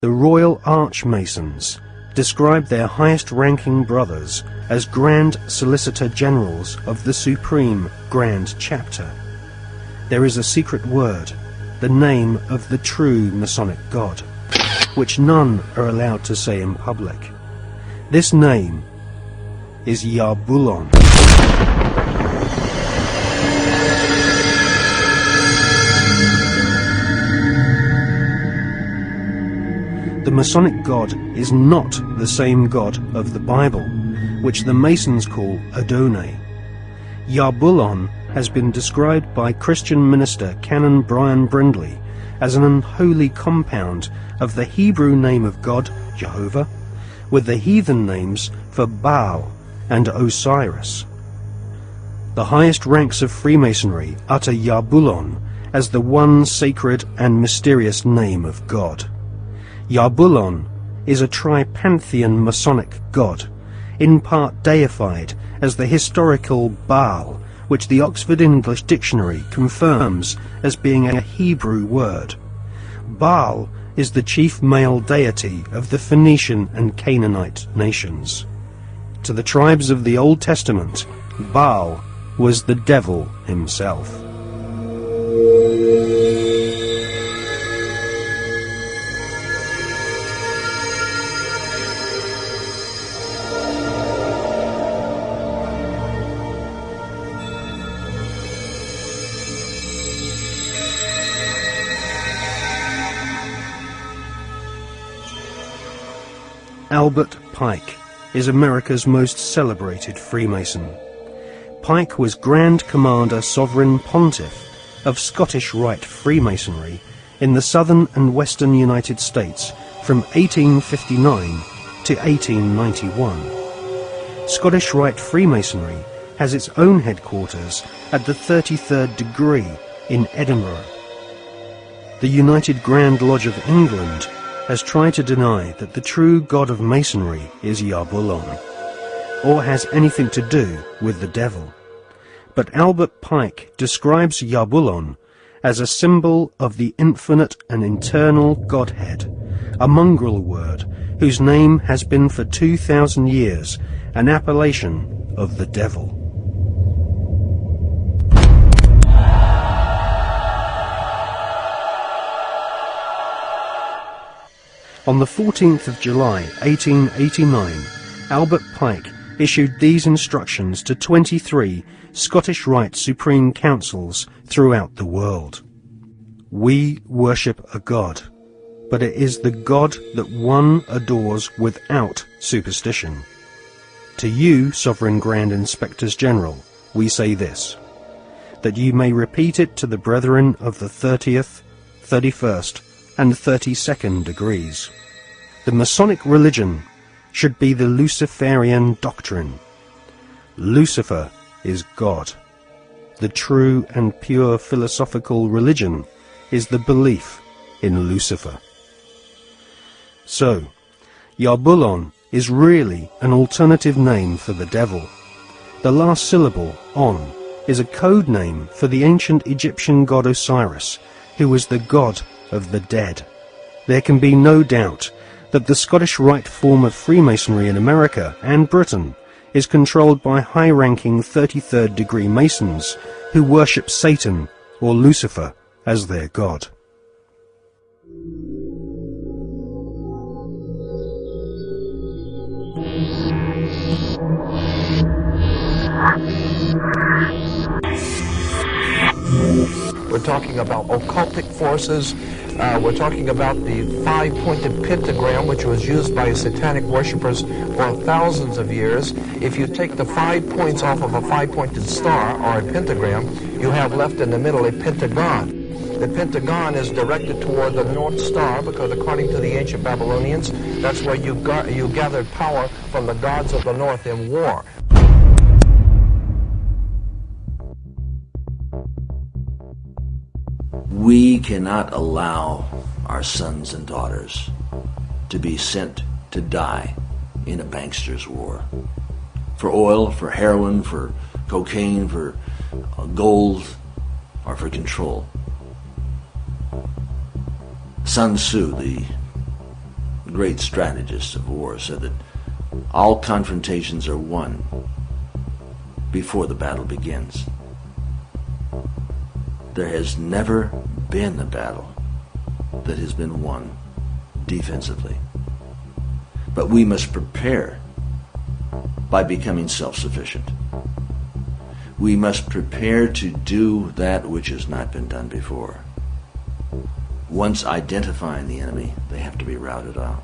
The Royal Archmasons describe their highest-ranking brothers as Grand Solicitor Generals of the Supreme Grand Chapter. There is a secret word, the name of the true Masonic God, which none are allowed to say in public. This name is Yarbulon. The Masonic God is not the same God of the Bible, which the Masons call Adonai. Yarbulon has been described by Christian minister Canon Brian Brindley as an unholy compound of the Hebrew name of God, Jehovah, with the heathen names for Baal and Osiris. The highest ranks of Freemasonry utter Yarbulon as the one sacred and mysterious name of God. Yarbulon is a tripantheon Masonic god, in part deified as the historical Baal, which the Oxford English Dictionary confirms as being a Hebrew word. Baal is the chief male deity of the Phoenician and Canaanite nations. To the tribes of the Old Testament, Baal was the devil himself. Albert Pike is America's most celebrated Freemason. Pike was Grand Commander Sovereign Pontiff of Scottish Rite Freemasonry in the southern and western United States from 1859 to 1891. Scottish Rite Freemasonry has its own headquarters at the 33rd degree in Edinburgh. The United Grand Lodge of England has tried to deny that the true god of Masonry is Yarbulon, or has anything to do with the devil. But Albert Pike describes Yarbulon as a symbol of the infinite and eternal Godhead, a mongrel word whose name has been for 2,000 years an appellation of the devil. On the 14th of July 1889, Albert Pike issued these instructions to 23 Scottish Rite Supreme Councils throughout the world. We worship a God, but it is the God that one adores without superstition. To you, Sovereign Grand Inspectors General, we say this, that you may repeat it to the brethren of the 30th, 31st, and 32nd degrees. The Masonic religion should be the Luciferian doctrine. Lucifer is God. The true and pure philosophical religion is the belief in Lucifer. So, Yarbulon is really an alternative name for the devil. The last syllable, on, is a code name for the ancient Egyptian god Osiris, who was the god of the dead. There can be no doubt that the Scottish Rite form of Freemasonry in America and Britain is controlled by high-ranking 33rd degree Masons who worship Satan or Lucifer as their god. We're talking about occultic forces. We're talking about the five-pointed pentagram, which was used by satanic worshippers for thousands of years. If you take the 5 points off of a five-pointed star, or a pentagram, you have left in the middle a pentagon. The pentagon is directed toward the North Star because, according to the ancient Babylonians, that's where you gathered power from the gods of the North in war. We cannot allow our sons and daughters to be sent to die in a bankster's war. For oil, for heroin, for cocaine, for gold, or for control. Sun Tzu, the great strategists of war, said that all confrontations are won before the battle begins. There has never been a battle that has been won defensively. But we must prepare by becoming self-sufficient. We must prepare to do that which has not been done before. Once identifying the enemy, they have to be routed out.